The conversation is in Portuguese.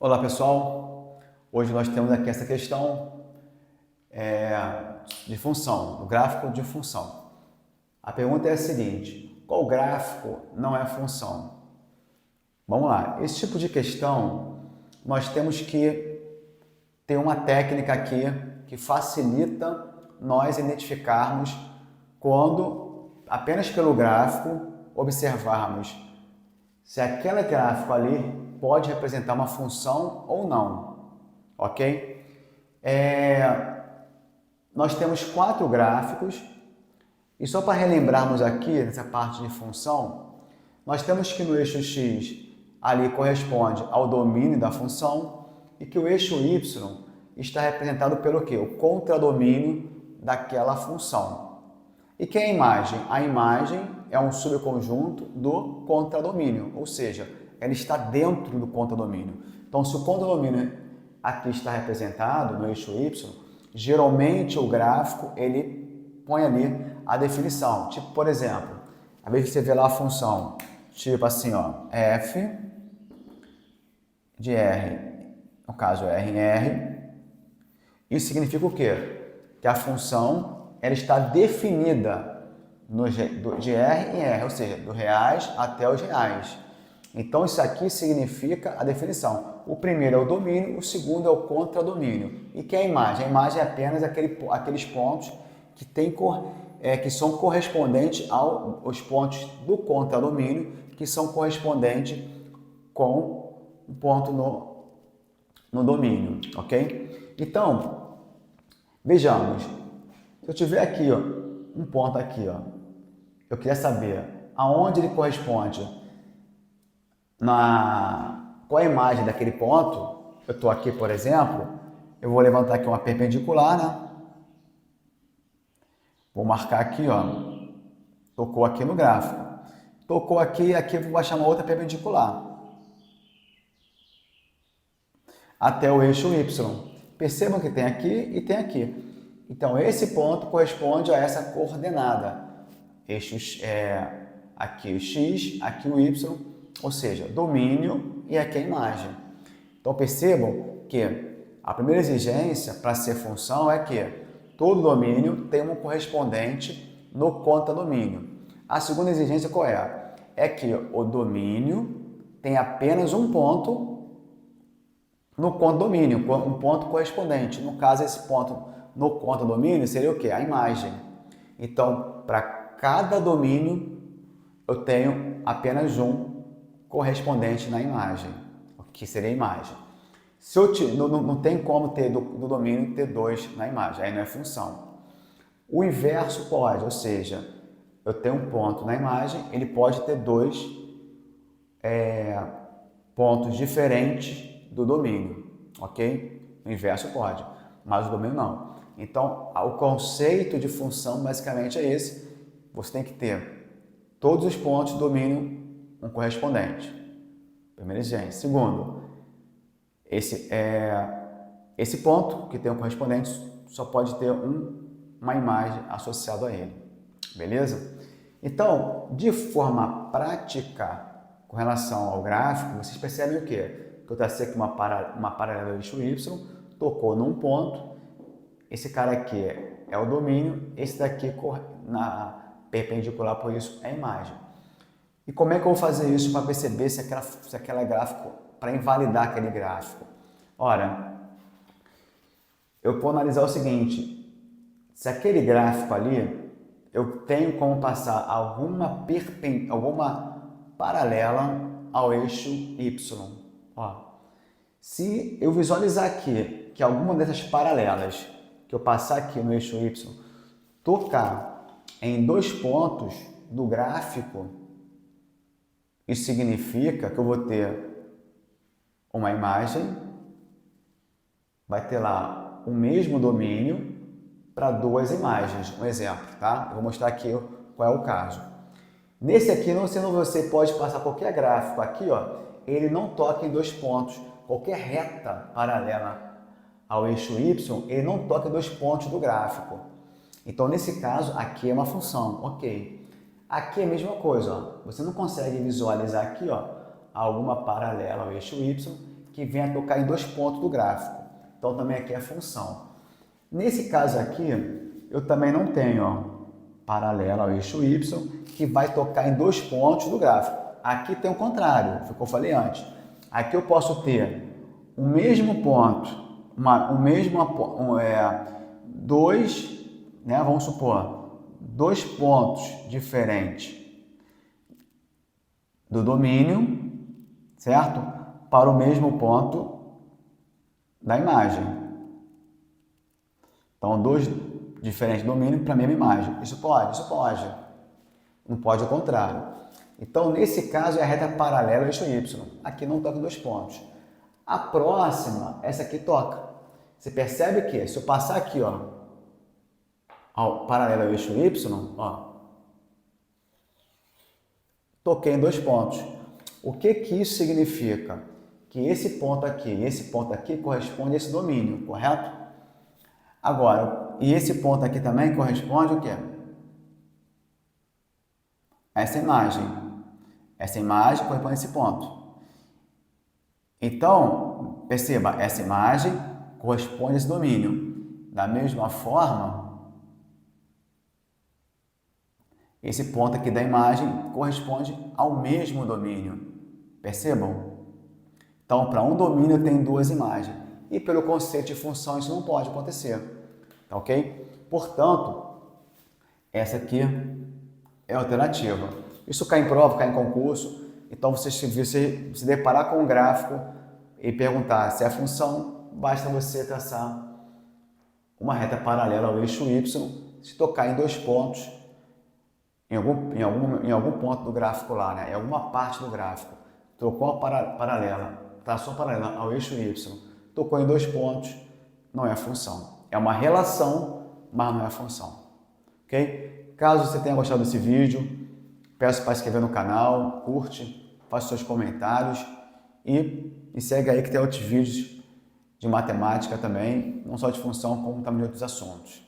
Olá pessoal, hoje nós temos aqui essa questão de função, o gráfico de função. A pergunta é a seguinte: qual gráfico não é função? Vamos lá, esse tipo de questão nós temos que ter uma técnica aqui que facilita nós identificarmos quando, apenas pelo gráfico, observarmos se aquele gráfico ali pode representar uma função ou não, ok? Nós temos 4 gráficos e só para relembrarmos aqui, nessa parte de função, nós temos que no eixo X ali corresponde ao domínio da função e que o eixo Y está representado pelo quê? O contradomínio daquela função. E que é a imagem? A imagem é um subconjunto do contradomínio, ou seja, ela está dentro do contradomínio. Então, se o contradomínio aqui está representado no eixo Y, geralmente o gráfico ele põe ali a definição. Tipo, por exemplo, às vezes você vê lá a função, tipo assim, ó, f de r, no caso r em r, isso significa o quê? Que a função ela está definida de R em R, ou seja, do reais até os reais. Então, isso aqui significa a definição. O primeiro é o domínio, o segundo é o contradomínio. E que é a imagem? A imagem é apenas aqueles pontos que são correspondentes aos pontos do contradomínio, que são correspondentes com o ponto no domínio, ok? Então, vejamos. Se eu tiver aqui, ó, um ponto aqui, ó, eu queria saber aonde ele corresponde, qual é a imagem daquele ponto. Eu estou aqui, por exemplo, eu vou levantar aqui uma perpendicular, né? Vou marcar aqui, ó, tocou aqui no gráfico. Tocou aqui, aqui eu vou achar uma outra perpendicular. Até o eixo Y. Percebam que tem aqui e tem aqui. Então, esse ponto corresponde a essa coordenada. Aqui o X, aqui o Y, ou seja, domínio e aqui a imagem. Então, percebam que a primeira exigência para ser função é que todo domínio tem um correspondente no contradomínio. A segunda exigência qual é? É que o domínio tem apenas um ponto no contradomínio, um ponto correspondente. No caso, esse ponto no contradomínio seria o quê? A imagem. Então, para cada domínio, eu tenho apenas um correspondente na imagem, que seria a imagem. Se eu não tem como ter do domínio ter 2 na imagem, aí não é função. O inverso pode, ou seja, eu tenho um ponto na imagem, ele pode ter 2 pontos diferentes do domínio, ok? O inverso pode, mas o domínio não. Então, o conceito de função basicamente é esse. Você tem que ter todos os pontos do domínio um correspondente. Primeira exigência. Segundo, esse ponto que tem um correspondente só pode ter uma imagem associada a ele. Beleza? Então, de forma prática, com relação ao gráfico, vocês percebem o quê? Que eu tracei aqui uma paralela do eixo Y, tocou num ponto. Esse cara aqui é o domínio, esse daqui na perpendicular, por isso é a imagem. E como é que eu vou fazer isso para perceber se aquela é gráfico, para invalidar aquele gráfico? Ora, eu vou analisar o seguinte: se aquele gráfico ali, eu tenho como passar alguma paralela ao eixo Y. Ó, se eu visualizar aqui que alguma dessas paralelas que eu passar aqui no eixo Y tocar em 2 pontos do gráfico, isso significa que eu vou ter uma imagem, vai ter lá o mesmo domínio para 2 imagens. Um exemplo, tá? Eu vou mostrar aqui qual é o caso. Nesse aqui, você pode passar qualquer gráfico aqui, ó, ele não toca em 2 pontos. Qualquer reta paralela ao eixo Y, ele não toca em 2 pontos do gráfico. Então, nesse caso, aqui é uma função, ok. Aqui é a mesma coisa, ó. Você não consegue visualizar aqui, ó, alguma paralela ao eixo Y que venha tocar em 2 pontos do gráfico. Então também aqui é função. Nesse caso aqui, eu também não tenho, ó, paralelo ao eixo Y, que vai tocar em 2 pontos do gráfico. Aqui tem o contrário, foi o que eu falei antes. Aqui eu posso ter o mesmo ponto, dois, né, vamos supor, 2 pontos diferentes do domínio, certo? Para o mesmo ponto da imagem. Então, 2 diferentes domínios para a mesma imagem. Isso pode? Isso pode. Não pode o contrário. Então, nesse caso, é a reta paralela ao eixo Y. Aqui não toca 2 pontos. A próxima, essa aqui toca. Você percebe que se eu passar aqui, ó, ao paralelo ao eixo Y, ó, toquei em 2 pontos. O que que isso significa? Que esse ponto aqui e esse ponto aqui corresponde a esse domínio, correto? Agora, e esse ponto aqui também corresponde ao quê? Essa imagem. Essa imagem corresponde a esse ponto. Então, perceba, essa imagem corresponde a esse domínio. Da mesma forma, esse ponto aqui da imagem corresponde ao mesmo domínio. Percebam? Então, para um domínio eu tenho 2 imagens. E pelo conceito de função isso não pode acontecer. Tá ok? Portanto, essa aqui é a alternativa. Isso cai em prova, cai em concurso. Então, você se deparar com um gráfico e perguntar se é função, basta você traçar uma reta paralela ao eixo Y, se tocar em 2 pontos, em algum ponto do gráfico lá, né? Em alguma parte do gráfico. Trocou a paralela, traçou a paralela ao eixo Y, tocou em 2 pontos, não é função. É uma relação, mas não é função. Ok? Caso você tenha gostado desse vídeo, peço para se inscrever no canal, curte, faça seus comentários e me segue aí que tem outros vídeos de matemática também, não só de função, como também de outros assuntos.